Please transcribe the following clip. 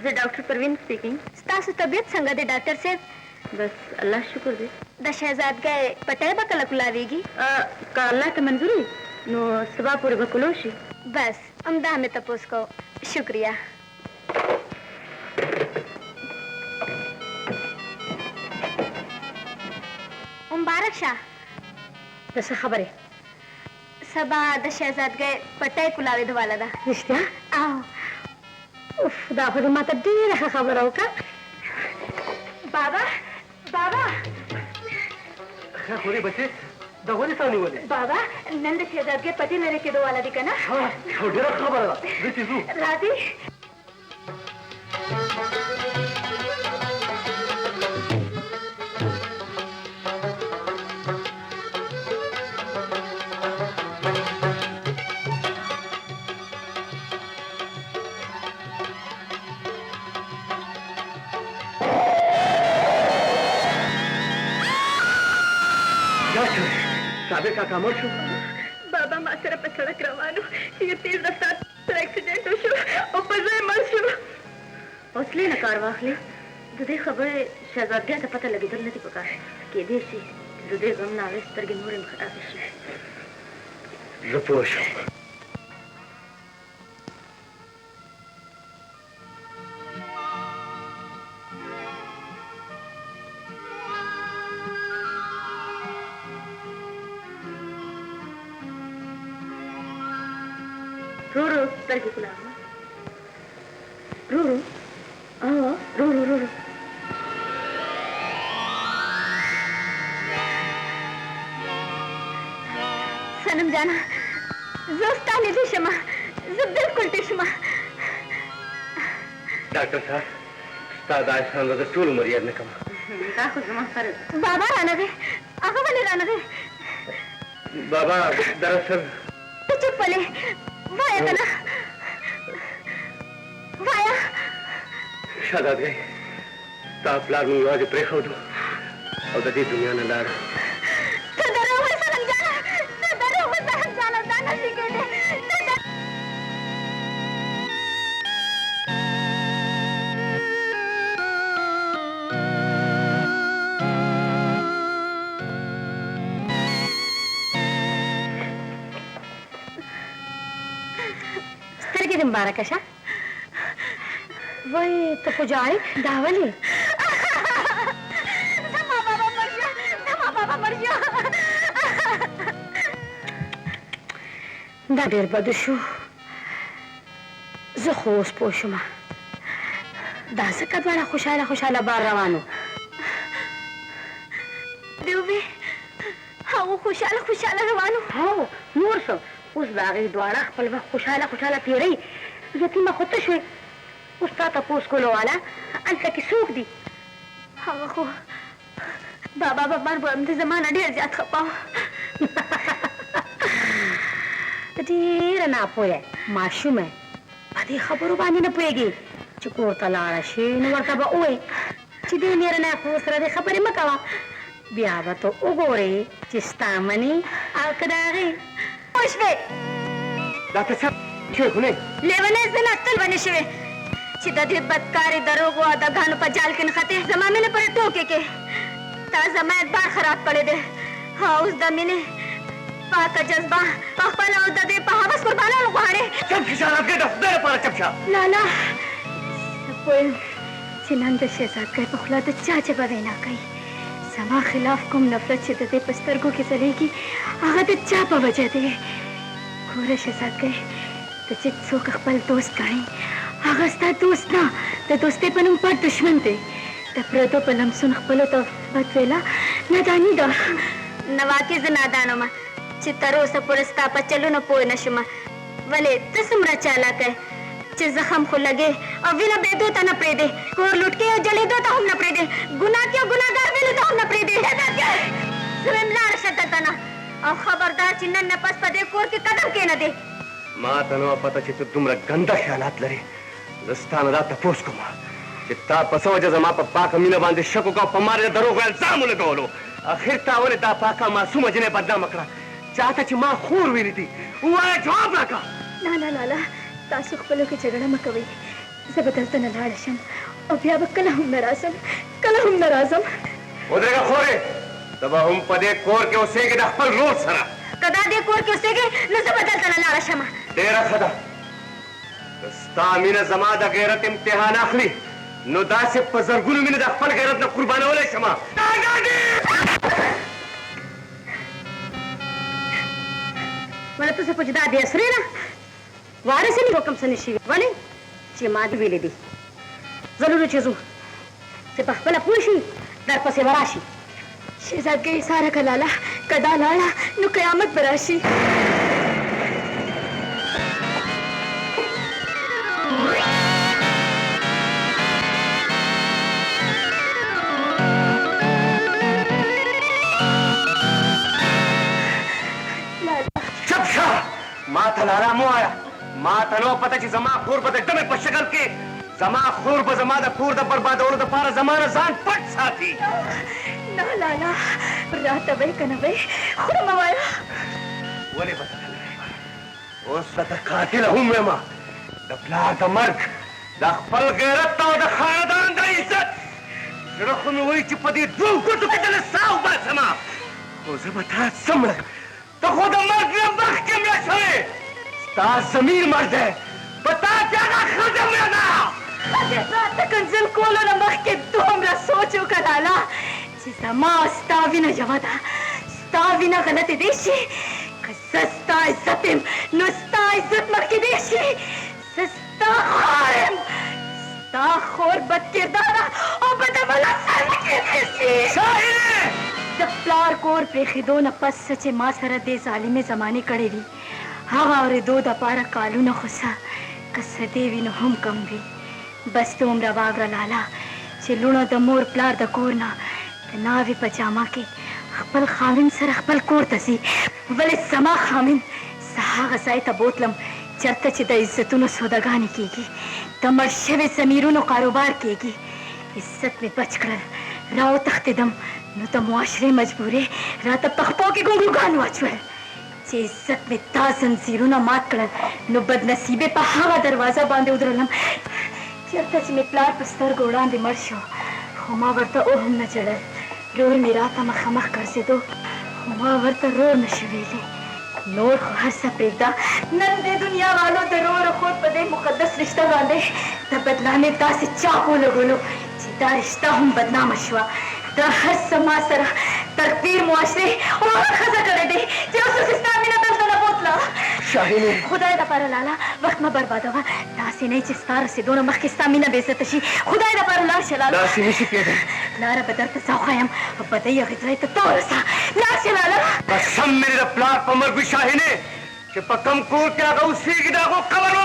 The Dr. Parveen speaking. स्तासु तबियत संगा दे डॉक्टर से बस अल्लाह शुक्र दे द शहजाद गए पटे बकल कुलावेगी का अल्लाह ते मंजूरी नो सबा पूरे बकुलोशी बस अमदा में तपोस को शुक्रिया मुबारक शाह दस खबर है सबा द शहजाद गए पटे कुलावे धवाला दा रिश्ता आओ उफ दा खुद माता ढेर खबर हो का बाबा बाबा खोले बच्चे दगोली सानी वाले बाबा नंद शहजाद के पति मेरे के दो वाला दिखा ना हाँ ढेर खबर है ये चीज़ राधी साबे का कामर शो बाबा मासरा पे सड़क रवानो ये तेज रफ्तार एक्सीडेंट हो शो और पजाए मर शो असली न कार वाखले दुदे खबर शहजाद गया पता लगी दल नहीं पका के देसी दुदे गम ना इस तरह के नूरे में खटा से रपोश रो तरकी कुला रो आओ रो सनम जाना जोस्ता निधि शमा जो बिल्कुल टिशमा डॉक्टर साहब तादाश हम लोग टूल मरियाद ने कमा का खुद जमा कर बाबा राना दे आगा वाले राना दे बाबा दरअसल चुप पले वाया कना वाया शहजाद गए ताप लाग नु आज प्रेखो दो और ददी दुनिया ने लाड़ सदरो में सनम जाना दाना सीखे दे मुबारक शाह वही तो पुजारी दावली बाबा मर गया दादेर बदशु ज़खोस पोशमा दासे का बड़ा खुशाला बार रवानो देवी हाँ वो खुशाला रवानो हाँ नूर सो उस बागी द्वारा खपल खुशाला तेरी यतीमा खुद तो शुए उस ताता पोस को लो वाला अंत की सूख दी हाँ खो बाबा बमते जमाना ढेर जात खपाओ ढेर ना पोए माशूम है बदी खबरों बानी न पोएगी चुकोर तलाड़ा शेन वर्ता बा ओए चिदे नेर ना कोसरा दे खबरे मकावा ब्यावा तो उगोरे चिस्तामनी आकदागी पुष्पे डॉक्टर साहब क्यों खुने लेवने से नक्कल बने शिवे चिदा दे बदकारी दरोगो आदा घानो पर जाल के नखते जमाने ने पर टोके के ता जमात बार खराब पड़े दे हाँ उस दमिने पाक जज्बा पखला उद दे पहावस कुर्बाना लुगाड़े चुप खिशाला के दफ्तर पर चपचा लाला कोई सिनंद शहजाद के पखला तो चाचे बवेना कई समा खिलाफ कुम नफरत से दे पस्तरगो की चलेगी आगा तो चापा वजह दे कोरे शहजाद के तो चित सो कखपल दोस्त काई आगास्ता दोस्त ना तो दोस्ते पनुम पर दुश्मन थे तप्रतो पलम सुन खपलो तो बदवेला नादानी दा नवाके ज नादानो मा चितरो स पुरस्ता पर चलो न पोए नशमा वले तसमरा चाला के च जख्म खो लगे और विना बेदो ता न प्रेदे कोर लुट के जले दो ता हम न प्रेदे गुनाह के गुनाहगार वेले ता हम न प्रेदे स्वयं लार शततना और खबरदार चिन्नन न पस पदे कोर के कदम के न दे मां तनो पता चित तुमरा गंदा ख्यालात लरे दस्तान दा तपोस को मां चित्ता पसो जमा पर पाक मीना बांधे शको का पमारे दरो को इल्जाम लगावलो आखिर तावले ता पाका मासूम जने बदनाम करा चाहता ची मां खूर वीरी थी वो जवाब रखा ना तासु खपलो के झगड़ा मकवे زه به دلته نه لاړه شم او بیا به کله هم نه راځم کله هم نه راځم ودرېږه خورې ته به هم په دې کور کې اوسېږې د خپل رور سره که دا دې کور کې اوسېږې نو زه به دلته نه لاړه شم ډېره ښه ده که ستا مینه زما د غیرت امتحان اخلي نو داسې په زرګونو مینه د خپل غیرت نه قربانولی شم مړه ته څه په دا دې اسرې نه وارث یې حکم څه نه شي ولې چې ما دې ویلې دي ضروري چې ځو چې په خپله پوه شي درپسې به راشي شهزادګۍ ساره که لاله که دا لاړه نو قیامت به راشي ما ته لالا مو وایا ما ته نو پته چې زما خور به د ډمې په شکل کې زما خور به زما د کور د بربادولو دپاره زما نه ځان پټ ساتي نه لالا راته وایي که نه وایي خو مه وایه ولې به درته نه اوس درته قاتله هم یم د پلار د مرګ د خپل غیرت او د خاندان د عزت زړه خو مې وایي چې په دې دوو ګوتو کې دله سا وباسمه خو زه به تا څه مړه ته خو د مرګ نه مخکې مړه شوې ستا ضمیر مړ دی په تا کې هغه ښځه مړه ده راته کنځل کولو نه مخکې دومره سوچ وکړه لالا چې زما او ستا وینه یوه ده ستا وینه غلطې دی شي که زه ستا عزت یم نو ستا عزت مخکې دی شي زه ستا خور یم ستا خور بدکرداره او بدعمله سر نه کېدی شي شاهینې د پلار کور پرېښېدو نه پس څه چې ما سره دې ظالمې زمانې کړې وي هغه اورېدو دپاره کالونه خو څه که څه دې وي نو هم کم وي بس دومره واوره لالا چې لوڼو د مور پلار د کور نه د ناوې په جامه کې خپل خاوند سره خپل کور ته ځي ولې زما خاوند زه هغه ځای ته بوتلم چېرته چې د عزتونو سوداګانې کېږي د مړ شوي ضمیرونو کاروبار کېږي عزت مې بچ کړل راوتښتېدم نو د معاشرې مجبورې راته په خپو کې ګونګروګان واچول چې عزت مې دا زنځیرونه مات کړل نو بدنصیبې په هغه دروازه باندې ودرولم چېرته چې مې پلار په سترګو وړاندې مړ شو خو ما ورته او هم نه چړل رور مې راته مخامخ ګرځېدو خو ما ورته رور نه شو ویلی نور خو هر څه پرېږده نن دې دنیا والو د رور و خور په دې مقدس رشته باندې د بدنامۍ داسې چاپ ولګولو چې دا رشته هم بدنامه شوه دا هر څه ما سره تقدیر معاشرې او هغه ښځه کړی دی چې اوس ستا مینه دلته نه بوتله شاهینې خدای دپاره لالا وخت مه بربادوه داسې نه چې ستا رسېدو نه مخکې ستا مینه بېعزته شي خدای دپاره لاړ شه لالا داسې نشي کېدی لاره به درته زه وښیم او بدۍ هغې ځای ته ته ورسه لاړ شه لالا قسم مې د پلار په مرګ وي شاهینې چې په کم کور کې هغه اوسېږي د هغو قبر